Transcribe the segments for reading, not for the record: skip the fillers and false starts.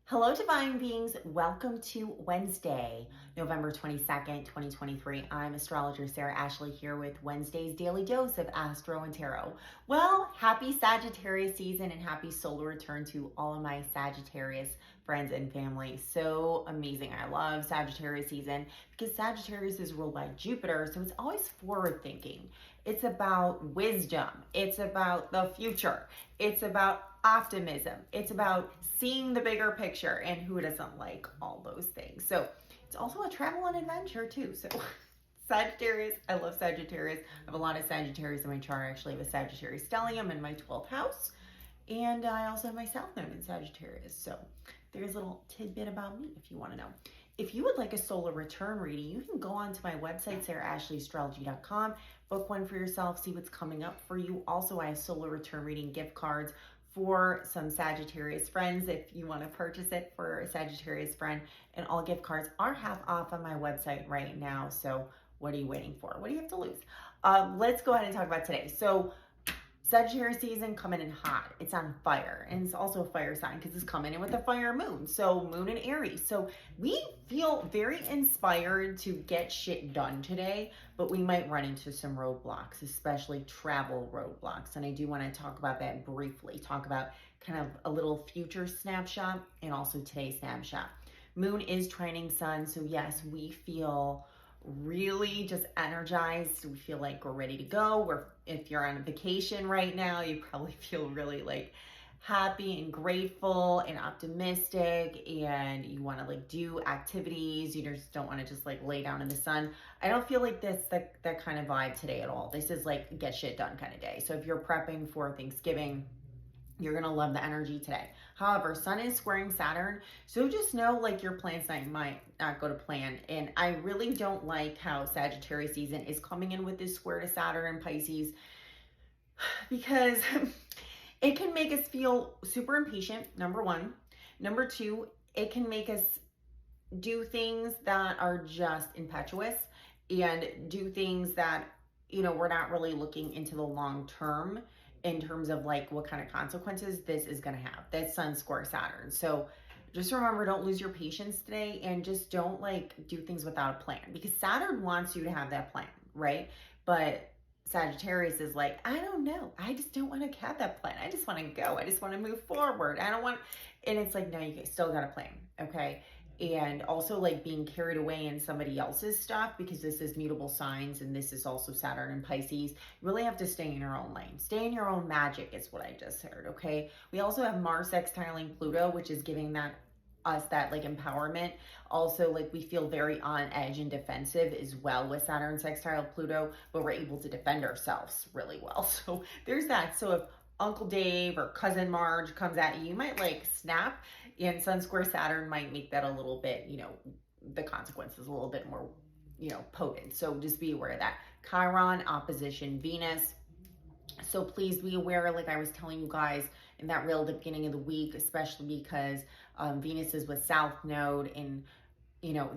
Hello, divine beings. Welcome to Wednesday, November 22nd, 2023. I'm Astrologer Sarah Ashley here with Wednesday's daily dose of Astro and Tarot. Well, happy Sagittarius season and happy solar return to all of my Sagittarius friends and family. So amazing. I love Sagittarius season because Sagittarius is ruled by Jupiter, so it's always forward thinking. It's about wisdom. It's about the future. It's about optimism. It's about seeing the bigger picture, and who doesn't like all those things? So it's also a travel and adventure too. So Sagittarius, I love Sagittarius. I have a lot of Sagittarius in my chart. I actually have a Sagittarius stellium in my 12th house. And I also have my South Node in Sagittarius. So there's a little tidbit about me if you want to know. If you would like a solar return reading, you can go onto my website, sarahashleystrategy.com, book one for yourself, see what's coming up for you. Also, I have solar return reading gift cards for some Sagittarius friends if you want to purchase it for a Sagittarius friend. And all gift cards are half off on my website right now. So what are you waiting for? What do you have to lose? Let's go ahead and talk about today. So Sagittarius season coming in hot. It's on fire. And it's also a fire sign because it's coming in with a fire moon. So moon in Aries. So we feel very inspired to get shit done today, but we might run into some roadblocks, especially travel roadblocks. And I do want to talk about that briefly. Talk about kind of a little future snapshot and also today's snapshot. Moon is trining sun. So yes, we feel really just energized. We feel like we're ready to go. If you're on a vacation right now, you probably feel really like happy and grateful and optimistic, and you want to like do activities. You just don't want to just like lay down in the sun. I don't feel like that kind of vibe today at all. This is like get shit done kind of day. So if you're prepping for Thanksgiving, you're going to love the energy today. However, Sun is squaring Saturn. So just know like your plans might not go to plan. And I really don't like how Sagittarius season is coming in with this square to Saturn and Pisces, because it can make us feel super impatient, number one. Number two, it can make us do things that are just impetuous and do things that, we're not really looking into the long term in terms of like what kind of consequences this is going to have. That's Sun square Saturn. So just remember, don't lose your patience today, and just don't like do things without a plan, because Saturn wants you to have that plan, right? But Sagittarius is like, I don't know. I just don't want to have that plan. I just want to go. I just want to move forward. I don't want, and it's like, no, you still got a plan. Okay. And also like being carried away in somebody else's stuff, because this is mutable signs and this is also Saturn and Pisces. You really have to stay in your own lane. Stay in your own magic is what I just heard, okay? We also have Mars sextiling Pluto, which is giving us that like empowerment. Also, like we feel very on edge and defensive as well with Saturn sextile Pluto, but we're able to defend ourselves really well. So there's that. So if Uncle Dave or Cousin Marge comes at you, you might like snap, and Sun square Saturn might make that a little bit, the consequences a little bit more, potent. So just be aware of that. Chiron opposition Venus. So please be aware, like I was telling you guys in that reel at the beginning of the week, especially because Venus is with South Node, and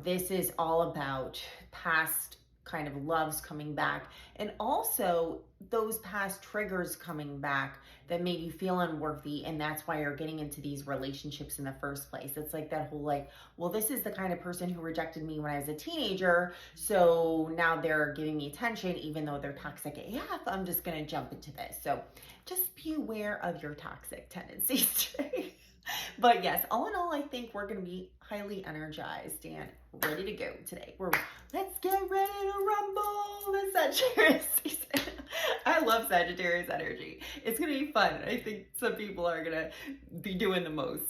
this is all about past kind of loves coming back, and also those past triggers coming back that made you feel unworthy, and that's why you're getting into these relationships in the first place. It's like that whole like, well, this is the kind of person who rejected me when I was a teenager, so now they're giving me attention even though they're toxic AF. I'm just gonna jump into this. So just be aware of your toxic tendencies today. But yes, all in all, I think we're going to be highly energized and ready to go today. Let's get ready to rumble this Sagittarius season. I love Sagittarius energy. It's going to be fun. I think some people are going to be doing the most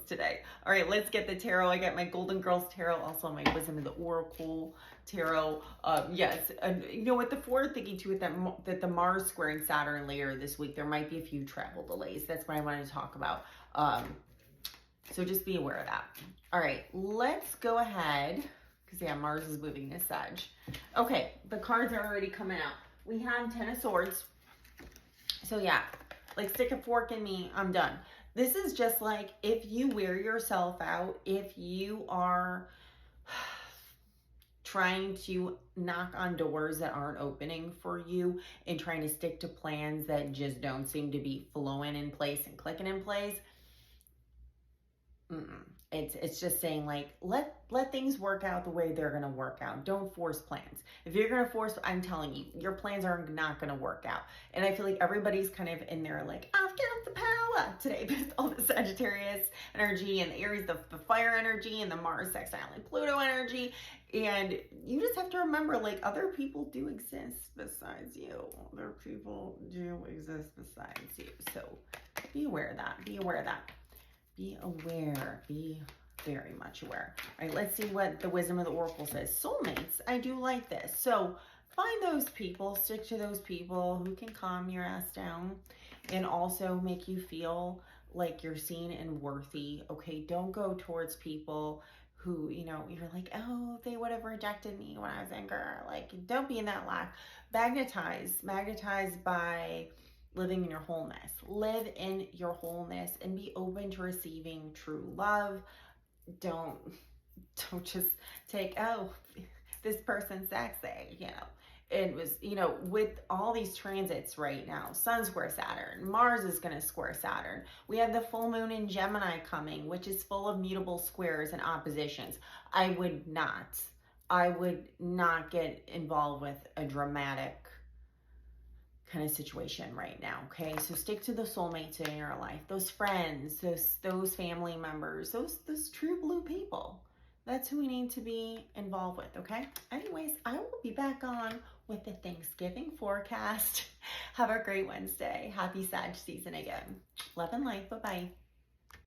today. All right, let's get the tarot. I got my Golden Girls tarot, also my Wisdom of the Oracle tarot. Yes, and with the forward thinking too, with that the Mars squaring Saturn later this week, there might be a few travel delays. That's what I wanted to talk about. So just be aware of that. All right, let's go ahead, because yeah, Mars is moving this Sag. Okay, the cards are already coming out. We have Ten of Swords. So yeah, like stick a fork in me, I'm done. This is just like, if you wear yourself out, if you are trying to knock on doors that aren't opening for you and trying to stick to plans that just don't seem to be flowing in place and clicking in place, It's just saying, like, let things work out the way they're going to work out. Don't force plans. If you're going to force, I'm telling you, your plans are not going to work out. And I feel like everybody's kind of in there like, I've got the power today with all the Sagittarius energy and the Aries, the fire energy, and the Mars sextile and Pluto energy. And you just have to remember, like, other people do exist besides you. Other people do exist besides you. So be aware of that. Be aware of that. Be aware. Be very much aware. All right, let's see what the wisdom of the oracle says. Soulmates. I do like this. So find those people, stick to those people who can calm your ass down and also make you feel like you're seen and worthy. Okay, don't go towards people who, you know, you're like, oh, they would have rejected me when I was younger. Like, don't be in that lack. Magnetize by living in your wholeness. Live in your wholeness and be open to receiving true love. Don't just take, oh, this person's sexy, you know. It was, you know, with all these transits right now, Sun square Saturn, Mars is going to square Saturn. We have the full moon in Gemini coming, which is full of mutable squares and oppositions. I would not get involved with a dramatic kind of situation right now. Okay, so stick to the soulmates in your life, those friends, those family members, those true blue people. That's who we need to be involved with. Okay, anyways, I will be back on with the Thanksgiving forecast. Have a great Wednesday. Happy Sag season again. Love and light. Bye bye.